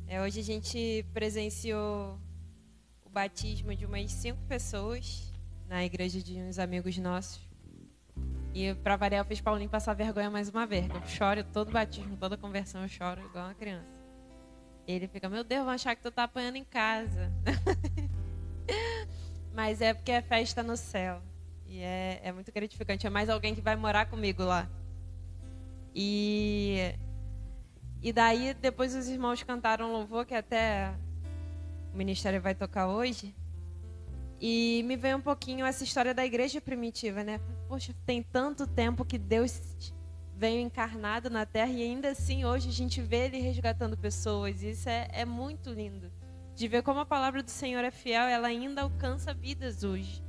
Hoje a gente presenciou o batismo de umas 5 pessoas na igreja de uns amigos nossos. E para variar, eu fiz Paulinho passar vergonha mais uma vez. Eu choro todo batismo, toda conversão, eu choro igual uma criança. E ele fica, meu Deus, vão achar que tu tá apanhando em casa. Mas é porque é festa no céu. E é muito gratificante. É mais alguém que vai morar comigo lá. E daí, depois os irmãos cantaram louvor, que até o ministério vai tocar hoje. E me veio um pouquinho essa história da igreja primitiva, né? Poxa, tem tanto tempo que Deus veio encarnado na Terra e ainda assim hoje a gente vê Ele resgatando pessoas. E isso é muito lindo. De ver como a palavra do Senhor é fiel, ela ainda alcança vidas hoje.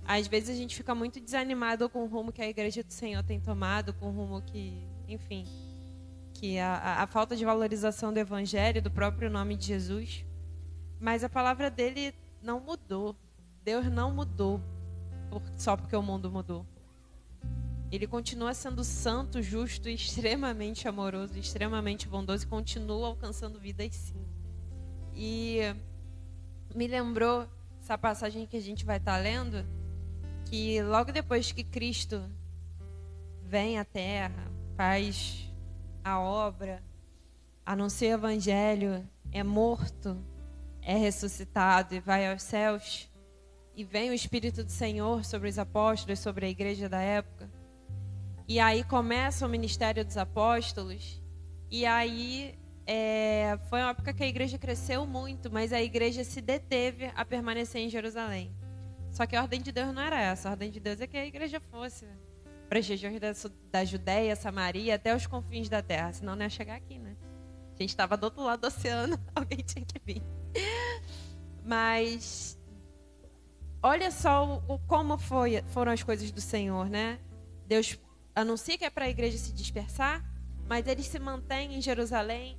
Às vezes a gente fica muito desanimado com o rumo que a igreja do Senhor tem tomado, com o rumo que, enfim, que a falta de valorização do Evangelho, do próprio nome de Jesus. Mas a palavra dele não mudou. Deus não mudou só porque o mundo mudou. Ele continua sendo santo, justo, extremamente amoroso, extremamente bondoso e continua alcançando vidas sim. E me lembrou essa passagem que a gente vai estar lendo, que logo depois que Cristo vem à Terra, faz a obra, anuncia o Evangelho, é morto, é ressuscitado e vai aos céus, e vem o Espírito do Senhor sobre os apóstolos, sobre a igreja da época. E aí começa o ministério dos apóstolos. E aí foi uma época que a igreja cresceu muito, mas a igreja se deteve a permanecer em Jerusalém. Só que a ordem de Deus não era essa. A ordem de Deus é que a igreja fosse para as regiões da Judéia, Samaria, até os confins da terra. Senão não ia chegar aqui, né? A gente estava do outro lado do oceano, alguém tinha que vir. Mas olha só como foram as coisas do Senhor, né? Deus anuncia que é para a igreja se dispersar, mas eles se mantêm em Jerusalém,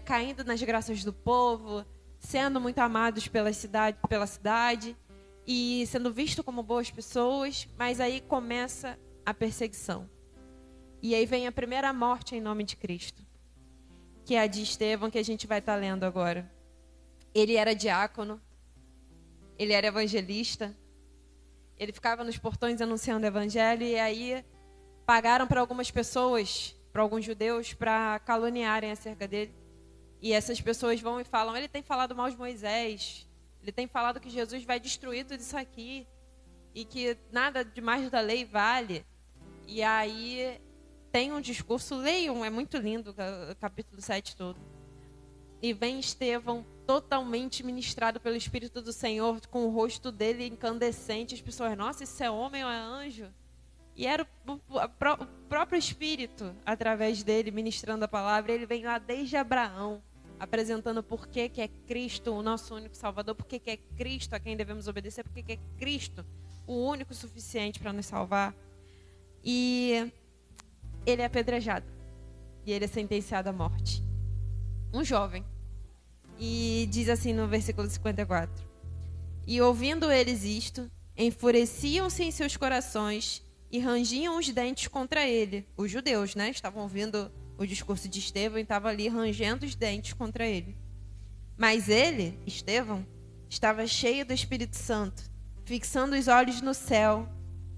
caindo nas graças do povo, sendo muito amados pela cidade e sendo vistos como boas pessoas, mas aí começa a perseguição. E aí vem a primeira morte em nome de Cristo, que é a de Estevão, que a gente vai estar lendo agora. Ele era diácono, ele era evangelista, ele ficava nos portões anunciando o evangelho, e aí pagaram para algumas pessoas, para alguns judeus, para caluniarem acerca dele. E essas pessoas vão e falam, ele tem falado mal de Moisés, ele tem falado que Jesus vai destruir tudo isso aqui, e que nada demais da lei vale. E aí tem um discurso, leiam, é muito lindo o capítulo 7 todo. E vem Estevão totalmente ministrado pelo Espírito do Senhor, com o rosto dele incandescente. As pessoas, nossa, isso é homem ou é anjo? E era o próprio Espírito, através dele, ministrando a palavra. Ele vem lá desde Abraão, apresentando por que é Cristo o nosso único Salvador, por que é Cristo a quem devemos obedecer, por que é Cristo o único suficiente para nos salvar. E ele é apedrejado. E ele é sentenciado à morte. Um jovem. E diz assim no versículo 54. E ouvindo eles isto, enfureciam-se em seus corações e rangiam os dentes contra ele. Os judeus, né? Estavam ouvindo o discurso de Estevão e estavam ali rangendo os dentes contra ele. Mas ele, Estevão, estava cheio do Espírito Santo, fixando os olhos no céu,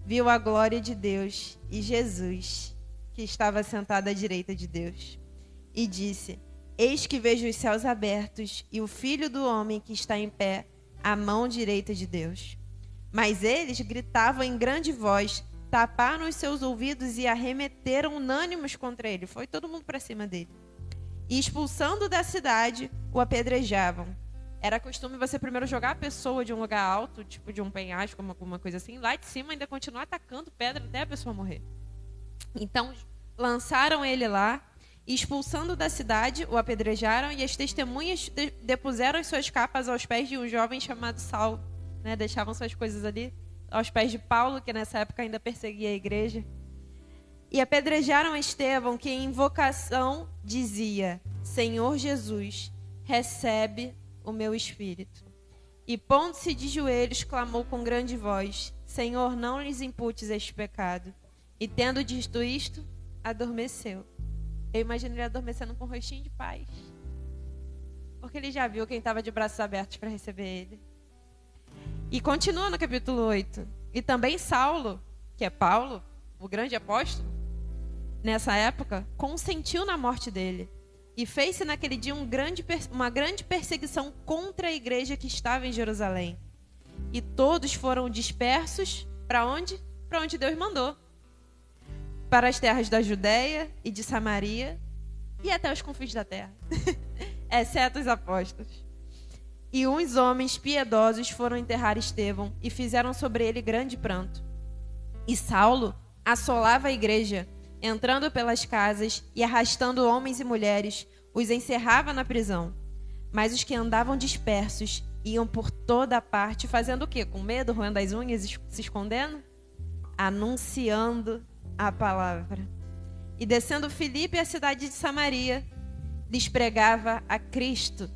viu a glória de Deus e Jesus, que estava sentado à direita de Deus. E disse, eis que vejo os céus abertos e o Filho do Homem que está em pé, à mão direita de Deus. Mas eles gritavam em grande voz, taparam os seus ouvidos e arremeteram unânimes contra ele. Foi todo mundo para cima dele. E expulsando da cidade, o apedrejavam. Era costume você primeiro jogar a pessoa de um lugar alto, tipo de um penhasco, alguma coisa assim, lá de cima ainda continuar atacando pedra até a pessoa morrer. Então, lançaram ele lá, e expulsando da cidade, o apedrejaram, e as testemunhas depuseram as suas capas aos pés de um jovem chamado Saulo, né? Deixavam suas coisas ali aos pés de Paulo, que nessa época ainda perseguia a igreja. E apedrejaram Estevão, que em invocação dizia, Senhor Jesus, recebe o meu espírito. E pondo-se de joelhos, clamou com grande voz, Senhor, não lhes imputes este pecado. E tendo dito isto, adormeceu. Eu imagino ele adormecendo com um rostinho de paz. porque ele já viu quem estava de braços abertos para receber ele. E continua no capítulo 8. E também Saulo, que é Paulo, o grande apóstolo, nessa época, consentiu na morte dele. E fez-se naquele dia uma grande perseguição contra a igreja que estava em Jerusalém. E todos foram dispersos para onde? Para onde Deus mandou. Para as terras da Judéia e de Samaria e até os confins da terra. Exceto os apóstolos. E uns homens piedosos foram enterrar Estevão e fizeram sobre ele grande pranto. E Saulo assolava a igreja, entrando pelas casas e arrastando homens e mulheres, os encerrava na prisão. Mas os que andavam dispersos iam por toda a parte, fazendo o quê? Com medo, roendo as unhas e se escondendo? Anunciando a palavra. E descendo Filipe à cidade de Samaria, lhes pregava a Cristo.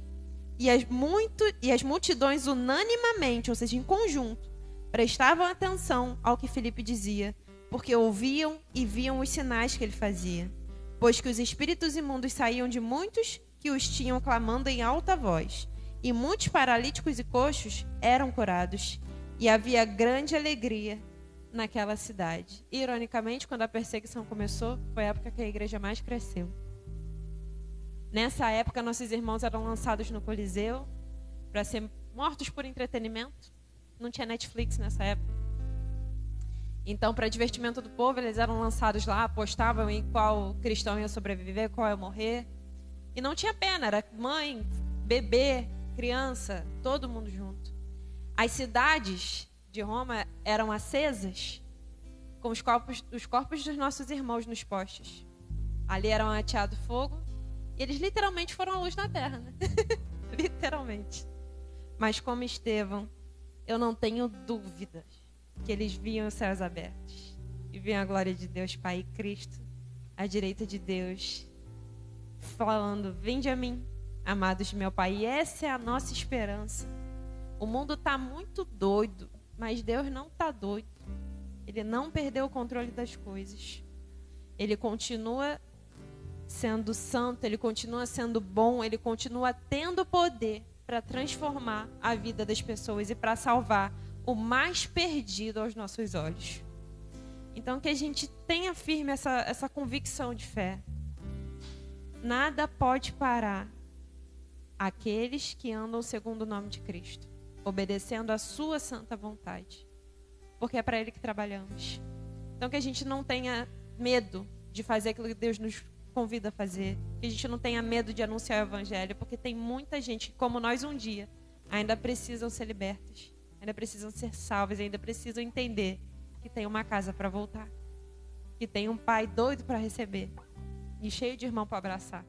E as multidões unanimamente, ou seja, em conjunto, prestavam atenção ao que Filipe dizia, porque ouviam e viam os sinais que ele fazia. Pois que os espíritos imundos saíam de muitos que os tinham clamando em alta voz. E muitos paralíticos e coxos eram curados. E havia grande alegria naquela cidade. Ironicamente, quando a perseguição começou, foi a época que a igreja mais cresceu. Nessa época, nossos irmãos eram lançados no Coliseu para ser mortos por entretenimento. Não tinha Netflix nessa época. Então, para divertimento do povo, eles eram lançados lá, apostavam em qual cristão ia sobreviver, qual ia morrer. E não tinha pena, era mãe, bebê, criança, todo mundo junto. As cidades de Roma eram acesas com os corpos dos nossos irmãos nos postes. Ali eram ateado fogo e eles literalmente foram a luz na terra, né? Literalmente. Mas como Estevão, eu não tenho dúvidas que eles viam os céus abertos e viam a glória de Deus Pai e Cristo à direita de Deus, falando: vinde a mim, amados de meu Pai. E essa é a nossa esperança. O mundo está muito doido, mas Deus não está doido. Ele não perdeu o controle das coisas. Ele continua sendo santo, ele continua sendo bom, ele continua tendo poder para transformar a vida das pessoas e para salvar o mais perdido aos nossos olhos. Então, que a gente tenha firme essa convicção de fé. Nada pode parar aqueles que andam segundo o nome de Cristo, obedecendo a sua santa vontade, porque é para Ele que trabalhamos. Então, que a gente não tenha medo de fazer aquilo que Deus nos convida a fazer, que a gente não tenha medo de anunciar o Evangelho, porque tem muita gente que, como nós um dia, ainda precisam ser libertas, ainda precisam ser salvas, ainda precisam entender que tem uma casa para voltar, que tem um pai doido para receber e cheio de irmão para abraçar.